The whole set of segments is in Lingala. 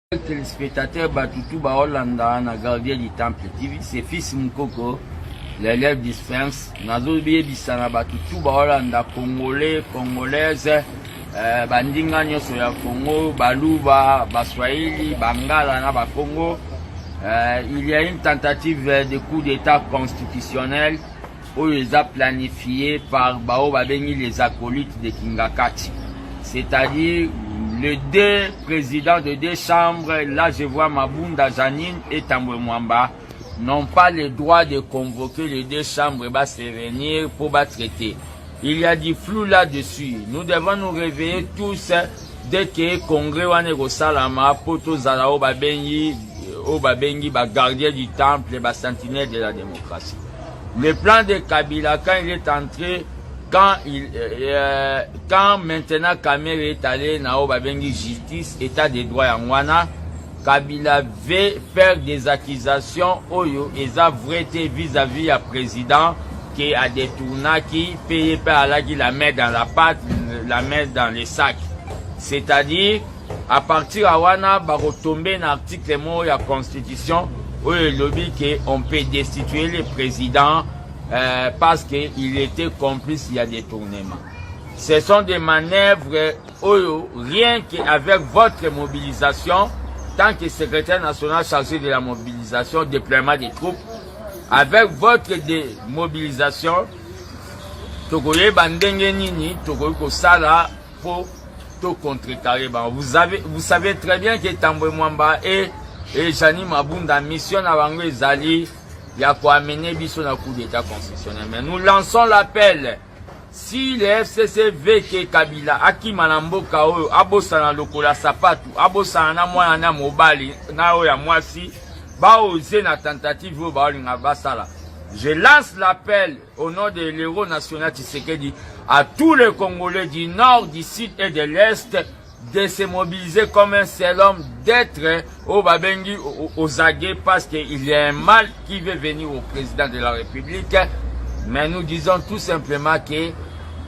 Téléspectateurs Batutu Baolanda na gardien du Temple TV, c'est fils Mukoko, l'élève du Sphinx. Nazo biye bisana Batutu Baolanda Congolais, Congolaises, bandinga nyoso ya Congo, Baluba, Baswahili, Bangala na Bakongo. Il y a une tentative de coup d'état constitutionnel où ils ont planifié par Bao Babengi les acolytes de Kingakati. C'est-à-dire les deux présidents de deux chambres, là je vois Mabunda Janine et Tambwe Mwamba, n'ont pas le droit de convoquer les deux chambres et se réunir pour traiter. Il y a du flou là-dessus. Nous devons nous réveiller tous dès que le Congrès wane salama pour tous au Babengi, gardien du temple, les sentinelles de la démocratie. Le plan de Kabila, quand il est entré, quand maintenant Kamere est allé na Babengi justice, état de droit en Wana, Kabila veut faire des accusations oyo eza vraité vis-à-vis à président qui a détourné, qui paye par là qui la met dans la pâte, la met dans les sacs. C'est-à-dire à partir à Wana ba retomber dans l'article mo ya constitution où le lobby qu'on peut destituer le président parce qu'il était complice, il y a des tournements. Ce sont des manœuvres où rien qu'avec votre mobilisation, tant que secrétaire national chargé de la mobilisation, déploiement des troupes, avec votre mobilisation, Togoye Bandenge Nini, Togoye Kosala, pour tout contrecarrer. Vous savez très bien que Tambwe Mwamba et Jani Mabunda mission avant Zali, il y a quoi amener biso na coup d'état constitutionnel. Mais nous lançons l'appel. Si le FCC veut que Kabila, Aki Malamboka, Abosana Lokola Sapatu, Abosana Mwana Mobali, Naoya Mwasi, Baoze na tentative au Baolinga Basala. Je lance l'appel au nom de l'héros national Tshisekedi à tous les Congolais du nord, du sud et de l'est de se mobiliser comme un seul homme, d'être au Babengi, aux Zagué, parce qu'il y a un mal qui veut venir au président de la République. Mais nous disons tout simplement que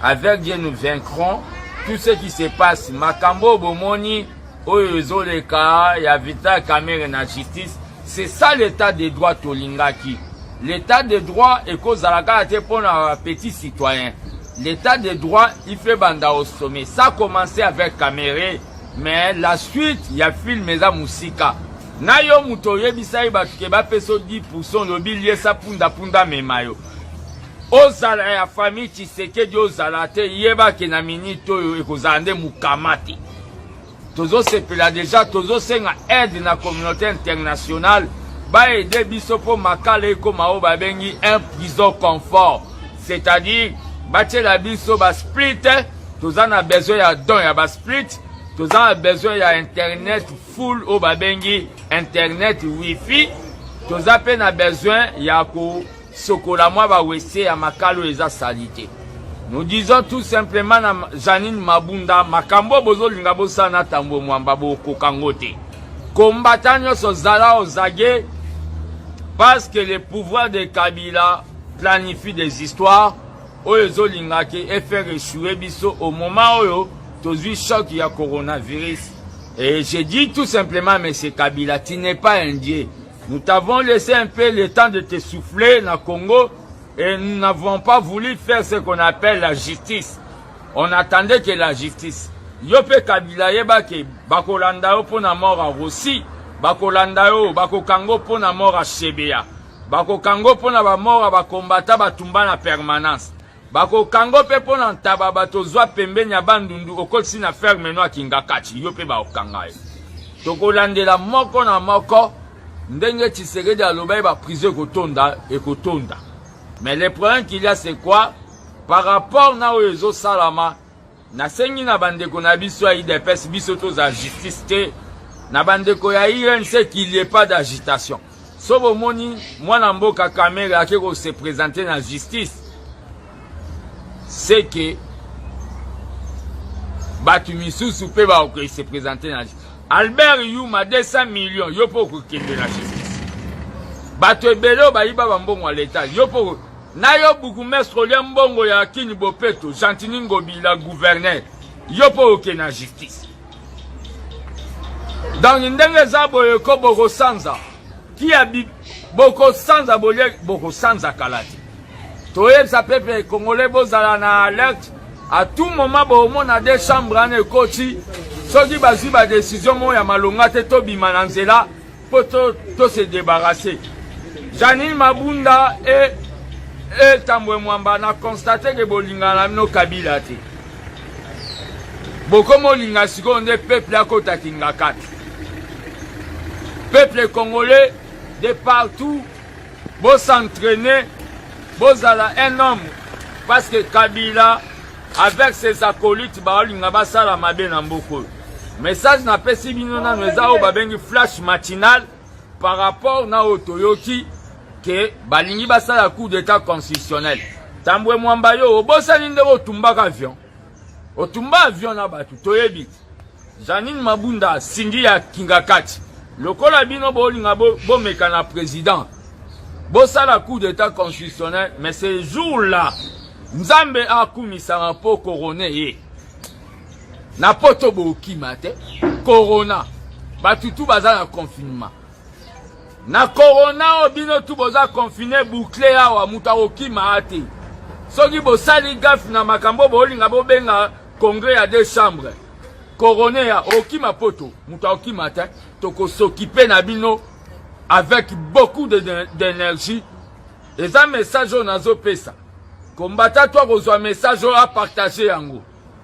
avec Dieu nous vaincrons. Tout ce qui se passe, Makambo Bomoni, Oyozoleka, Yavita Kamere na justice, c'est ça l'état de droit Tolingaki. L'état de droit est cause à la caractère pour un petit citoyen. L'état de droit, il fait banda au sommet. Ça a commencé avec Kamere, mais la suite, il y a film Meza Musika. Nayo Mutoye Bisai Batukeba Peso 10% lobi lié sa punda memayo. Ozala ya famille Tshisekedi ozala te yeba ke na minito ekozande mukamati. Tozo sepela déjà, tozo senga aide na communauté internationale. Ba aider biso po makale ko mao babengi un prison confort. C'est-à-dire bache la biso ba split, toza na besoin ya don ya ba split, toza na besoin ya internet full au babengi internet wifi, toza pe na besoin ya ko sokola mwa ba wese ya makalo eza salite. Nous disons tout simplement na Janine Mabunda makambo bozo linga bosana Tambwe Mwamba boko kangote. Combattant nyonso zala ozage parce que le pouvoir de Kabila planifie des histoires oyo lingake et faire échouer biso au moment où tozui choc ya coronavirus. Et je dis tout simplement, monsieur Kabila, tu n'es pas indien. Nous t'avons laissé un peu le temps de te souffler dans le Congo et nous n'avons pas voulu faire ce qu'on appelle la justice. On attendait que la justice. Yope Kabila yeba ke bakolanda yo pona mort en Russie, bakolanda yo bakokango pona mort à Chebea, bakokango pona ba mort à bakombata batumba na permanence. Bako kango pe pona ntaba bato zwa pembeni ya bandundu okosi na ferme no Kingakati yo pe ba okanga yo. Tokolandela moko na moko ndenge Tshisekedi aloba ba prison kotonda et kotonda. Mais le problème qu'il y a c'est quoi? Par rapport na oyo salama na sengi na bandeko na biso ya IDPS biso to za justice te na bandeko ya INC qu'il n'y ait pas d'agitation. Sobo moni mwana mboka Kamere akeko se présenter na justice. C'est que Batu Misusu peut se présenter dans la justice. Albert Yuma 200 millions, yo pour quitter la justice. Batu Ebelo Baïba Bambongo à l'État, yo pour Nayo Bougumestre Liambongo ya Kini Bopeto, Chantini Ngobi la gouverneur, yo pour quitter la justice. Donc ndenge za boyeko boko sanza qui a boko sanza bolé boko sanza kalati toye sa peuple congolais bozala na alerte à tout moment bon on a des chambres en ekoti soki bazwi ba décision mo ya malonga te to bima na nzela po to se débarrasser. Janine Mabunda et Tambwe Mwamba na constaté que bolinga na no Kabila te. Bokomo linga sikonde peuple à kota kinga kati. Peuple congolais de partout, vous s'entraîner, vous allez un homme, parce que Kabila, avec ses acolytes, la message n'a pas si bien un flash matinal par rapport à Otoyoki que Balingi basala coup d'état constitutionnel. Tambwe Mwamba yo, bossalinde otumba avion. Otumba avion na batu, toyebi. Janine Mabunda, Singi ya Kingakati. Le Kolabino Bolinga Bomeka na président. Bosala coup d'état constitutionnel, mais ce jour-là, Nzambe a kumisa un peu couronné. Na poto boki mate, corona. Batutu baza na confinement. Na corona obino tu boza confiné bouclé awa muta okima ate. Soki bosali gaf na makambo bolinga bobenga congrès à deux chambres. Coroné ya okima poto, muta okima te, toko s'occuper na bino avec beaucoup d'énergie. Et ça message on a pesa. Combattant toi reçoit message à partager yango.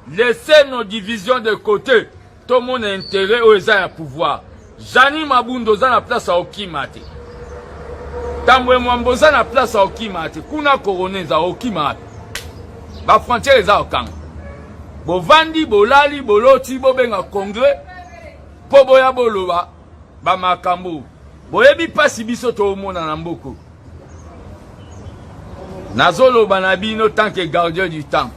Laissez nos divisions de côté. Tout mon intérêt au à pouvoir. Jani Mabundo za na place à okimate. Tambwe Mwamba za na place à okimate. Kuna coroné za okimate. Ba frontière za okanga. Bovandi, bolali, boloti, bobenga congrès. Poboya boloba. Ba makambo. Boyebi pasi biso to mona na mboko. Nazolo banabino tant que gardien du temps.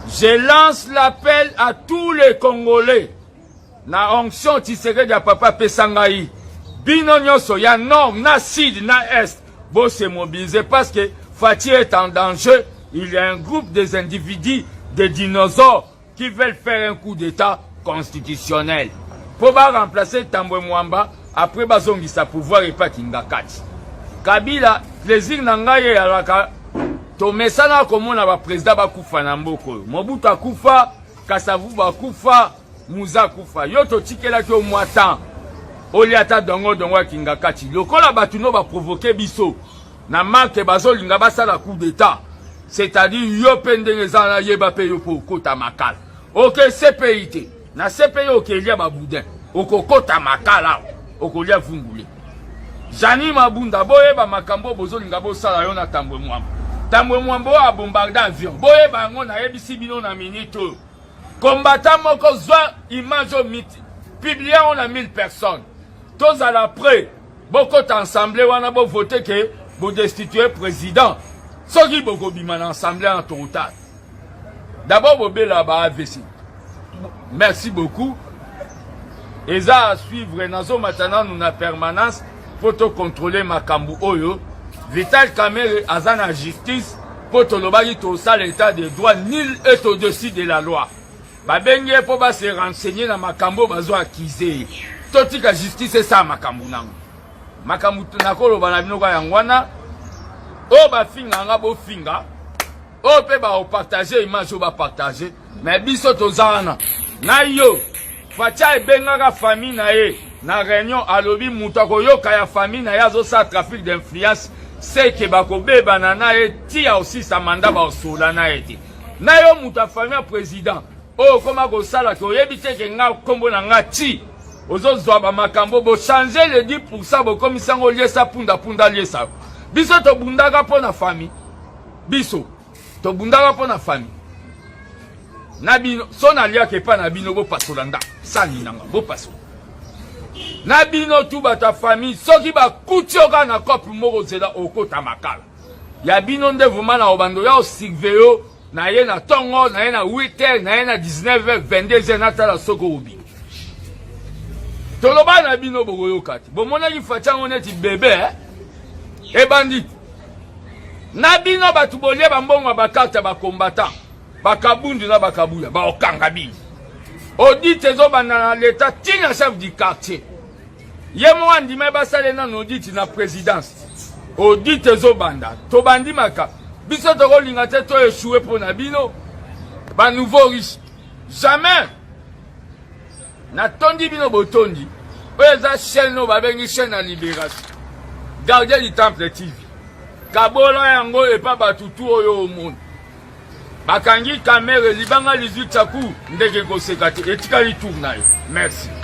Je lance l'appel à tous les Congolais. Na onction Tshisekedi ya papa Pesangai. Bino nyonso ya nord, na sud, na est. Bon se mobiliser parce que Fati est en danger. Il y a un groupe des individus, des dinosaures, qui veulent faire un coup d'état constitutionnel. Pour remplacer Tambwe Mwamba, après bazongi sa pouvoir et pas Kingakati. Kabila, plaisir nangaye alaka. To mesana komona ba président ba kufa na mboko. Mobutu akufa, Kasavu ba kufa, Muza kufa. Yo to tikela ki o mwatan. Oliata dongo Kingakati. Lokola batuno ba provoquer biso. Na marque bazo linga basala coup d'état. C'est-à-dire yo pendenge zana yeba pe yo po kota makala. OK CPIT. Na CPI OK lia ba boudin. Oko kota makala. Oko lia vungule. Jani Mabunda boye ba makambo bozo linga bo sala yo na Tambwe Mwamba. Tambwe Mwamba a bombardé avion. Boye ba ngo na yebisi bino na minute. Combattant moko zwa image au mythe. Publié on a 1000 personnes. Tous à l'après. Beaucoup d'assemblées wana bo voter que bo destituer président. Soki boko bima na assemblée en total. D'abord bobé là-bas AVC. Merci beaucoup. Et ça à suivre nazo maintenant nous na permanence pour te contrôler makambu oyo. Vital Kamerhe azana justice pour te lobaki to sal état de droit nul est au-dessus de la loi. Babenge po ba se renseigner na makambo bazo accuser. Totika justice ça makambu nango. Makambu nakolo bana bino ka yangwana. O ba finga nga bo finga. O pe ba o partager image o ba partager. Mais biso tozana. Na yo. Facha ebenga ka famille na ye. Na réunion alobi mutako yo ka ya famille na ya zo sa trafic d'influence. C'est que bako be banana e tia aussi sa mandat ba sola na ete. Na yo muta famille président. Oh comment go sala ko yebite ke nga kombo na nga ti. Ozo zwa ba makambo bo changer le 10% bo komisango liesa punda liesa. Biso to bundaka po na famille. Biso to bundaka po na famille. Nabino sona lia ke pa na bino bo pasolanda. Sani nanga bo paso. Nabino tu ba ta famille soki ba kutioka na kopi moko zela okota makala. Ya bino nde vuma na obando ya osigveo na ye na tongo na ye na 8h na ye na 19h 22h na tala soko ubi. Toloba na bino bogoyo kati. Bomona ki fachango neti bebe e bandit. Na bino batu bolie ba mbongo ba carte ba combattant. Ba kabundu na ba kabuya ba okanga bino. audit ezobanda na l'état tina chef du quartier ye mo andima basale na audit na présidence audit ezobanda to bandimaka biso tokolinga te to échouer pour na bino ba nouveau riche jamais na tondi bino botondi oyo eza chaîne no babengi chaîne ya libération gardien du temple TV kabola yango epa batutu oyo omoni bakangi kamere libanga 18 saku ndenge koseka te etikali tour na yo merci.